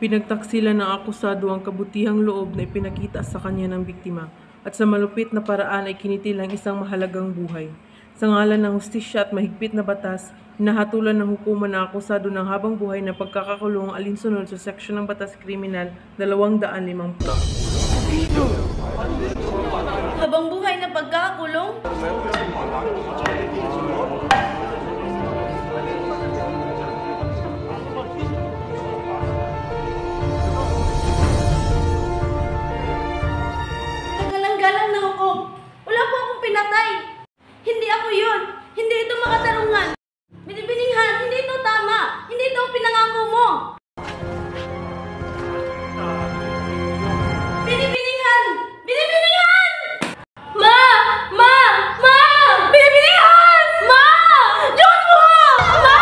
Pinagtaksila ng akusado ang kabutihang loob na ipinakita sa kanya ng biktima at sa malupit na paraan ay kinitil ang isang mahalagang buhay. Sa ngalan ng hustisya at mahigpit na batas, hinahatulan ng hukuman ng akusado ng habang buhay na pagkakakulong alinsunod sa seksyon ng Batas Kriminal 250. Habang buhay na pagkakakulong? Galang-galang na hukom. Wala po akong pinatay. Hindi ako yun. Hindi ito makatarungan. Binibininghan, hindi ito tama. Hindi ito ang pinangako mo. Binibininghan! Binibininghan! Ma! Ma! Ma! Binibininghan! Ma! Yun mo! Ma!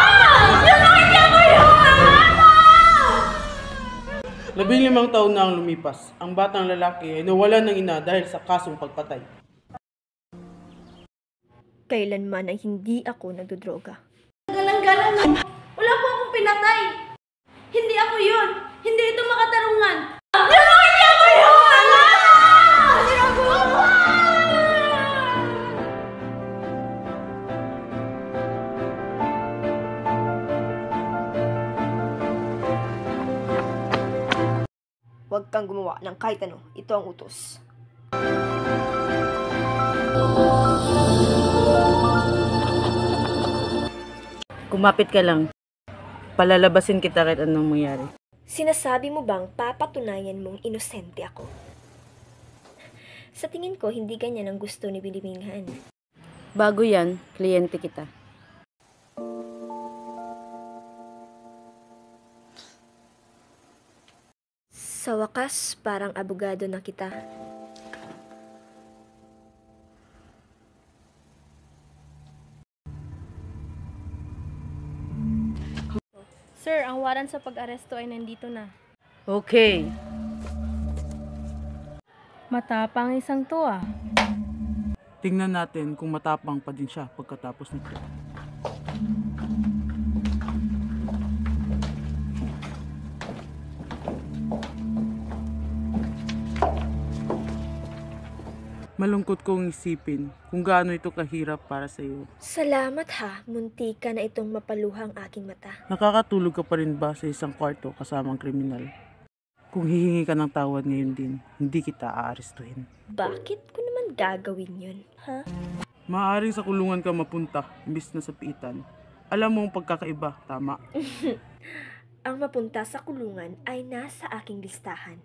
Yun mo, hindi ako yun! Mama! 15 taon na ang lumipas. Ang batang lalaki ay nawalan ng ina dahil sa kasong pagpatay. Kailanman ay hindi ako nagdodroga. Galang-galang na. Wala po akong pinatay. Hindi ako yun. Hindi ito makatarungan. Yun mo, hindi ako yun! Hindi ako! Huwag kang gumawa ng kahit ano. Ito ang utos. Kumapit ka lang. Palalabasin kita kahit anong mangyari. Sinasabi mo bang papatunayan mong inosente ako? Sa tingin ko, hindi ganyan ang gusto ni Binibinghan. Bago yan, kliyente kita. Sa wakas, parang abogado na kita. Sir, ang waran sa pag-aresto ay nandito na. Okay. Matapang isang to ah. Tingnan natin kung matapang pa din siya pagkatapos nito. Malungkot kong isipin kung gaano ito kahirap para sa iyo. Salamat ha, munti ka na itong mapaluhang aking mata. Nakakatulog ka pa rin ba sa isang kwarto kasamang kriminal? Kung hihingi ka ng tawad ngayon din, hindi kita aarestuhin. Bakit ko naman gagawin yun, ha? Maaaring sa kulungan ka mapunta, imbis na sa piitan. Alam mo ang pagkakaiba, tama? Ang mapunta sa kulungan ay nasa aking listahan.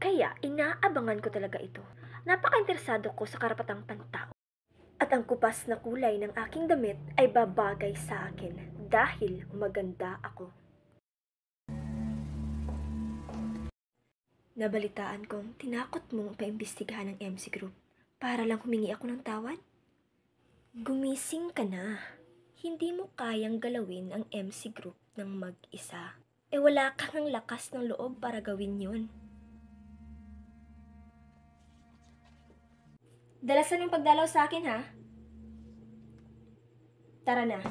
Kaya inaabangan ko talaga ito. Napaka-interesado ko sa karapatang pantao. At ang kupas na kulay ng aking damit ay babagay sa akin dahil maganda ako. Nabalitaan kong tinakot mong paimbestigahan ng MC Group para lang humingi ako ng tawad? Gumising ka na. Hindi mo kayang galawin ang MC Group ng mag-isa. Wala kang lakas ng loob para gawin yun. Dalasan yung pagdalaw sa akin, ha? Tara na.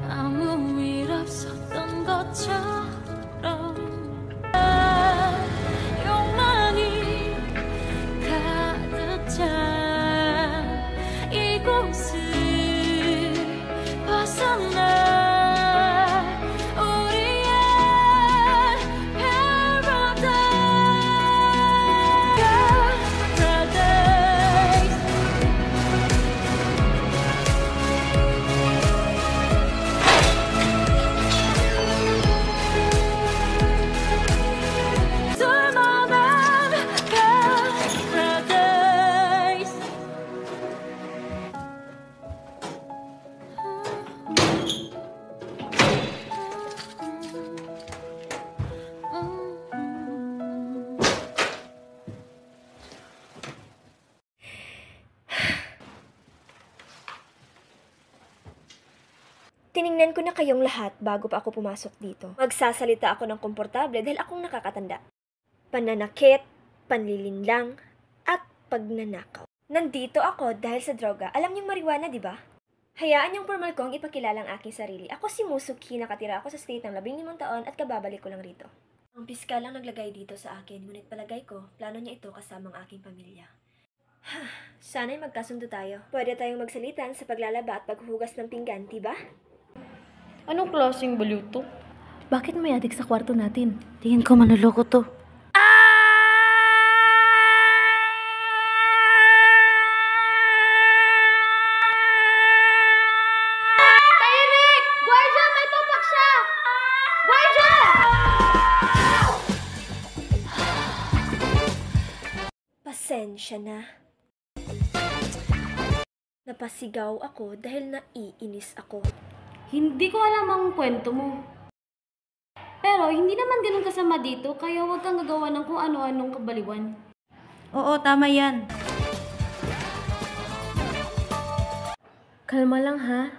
I'm Tiningnan ko na kayong lahat bago pa ako pumasok dito. Magsasalita ako ng komportable dahil akong nakakatanda. Pananakit, panlilinlang, at pagnanakaw. Nandito ako dahil sa droga. Alam niyong marijuana, di ba? Hayaan niyong formal kong ipakilala ang aking sarili. Ako si Musuki, nakatira ako sa state ng 15 taon at kababalik ko lang rito. Ang piskal lang naglagay dito sa akin, ngunit palagay ko, plano niya ito kasama ang aking pamilya. Sana'y magkasundo tayo. Pwede tayong magsalitan sa paglalaba at paghuhugas ng pinggan, di ba? Anong klaseng baliw to? Bakit may adik sa kwarto natin? Tingin ko manloloko to. Tahimik! Guardia! May tupak siya! Guardia! Pasensya na. Napasigaw ako dahil naiinis ako. Hindi ko alam ang kwento mo. Pero hindi naman ganun kasama dito, kaya huwag kang gagawa ng kung ano-anong kabaliwan. Oo, tama yan. Kalma lang ha.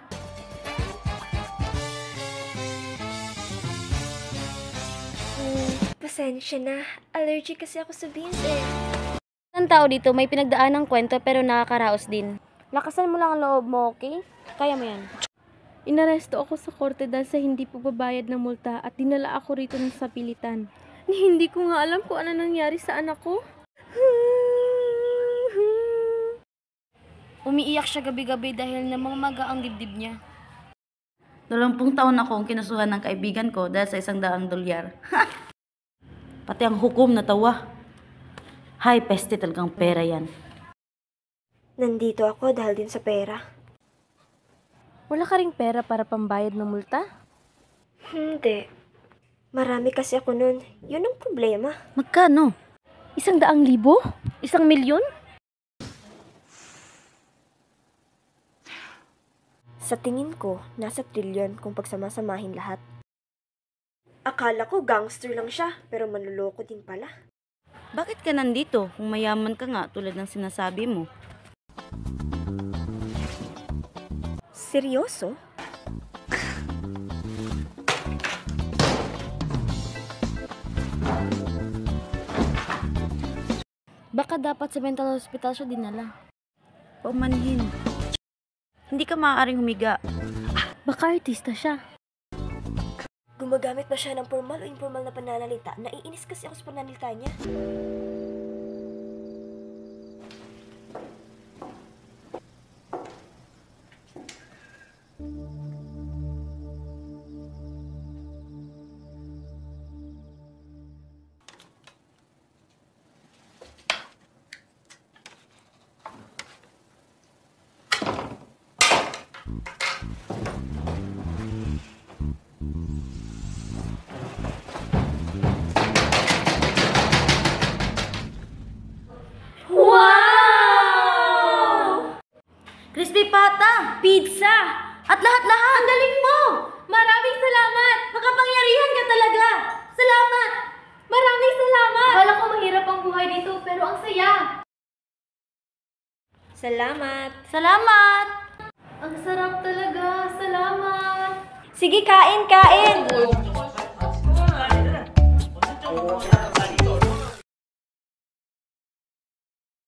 Pasensya na. Allergic kasi ako sa beans eh. Ang tao dito may pinagdaan ng kwento pero nakakaraos din. Lakasan mo lang ang loob mo, okay? Kaya mo yan. Inaresto ako sa korte dahil sa hindi pagbabayad ng multa at dinala ako rito ng sapilitan. Hindi ko nga alam kung ano nangyari sa anak ko. Umiiyak siya gabi-gabi dahil namamaga ang dibdib niya. 20 taon akong kinasuhan ng kaibigan ko dahil sa $100. Pati ang hukom natawa. Hay, peste talagang pera yan. Nandito ako dahil din sa pera. Wala ka ring pera para pambayad ng multa? Hindi. Marami kasi ako nun. Yun ang problema. Magkano? 100,000? 1,000,000? Sa tingin ko, nasa trilyon kung pagsamasamahin lahat. Akala ko gangster lang siya, pero manluloko din pala. Bakit ka nandito kung mayaman ka nga tulad ng sinasabi mo? Seryoso? Baka dapat sa mental hospital siya dinala. Paumanhin. Hindi ka maaaring humiga. Baka artista siya. Gumagamit ba siya ng formal o informal na pananalita? Naiinis kasi ako sa pananalita niya. Crispy pata! Pizza! At lahat-lahat! Ang galing mo! Maraming salamat! Makapangyarihan ka talaga! Salamat! Maraming salamat! Akala ko mahirap ang buhay dito, pero ang saya! Salamat! Salamat! Ang sarap talaga. Salamat. Sige, kain!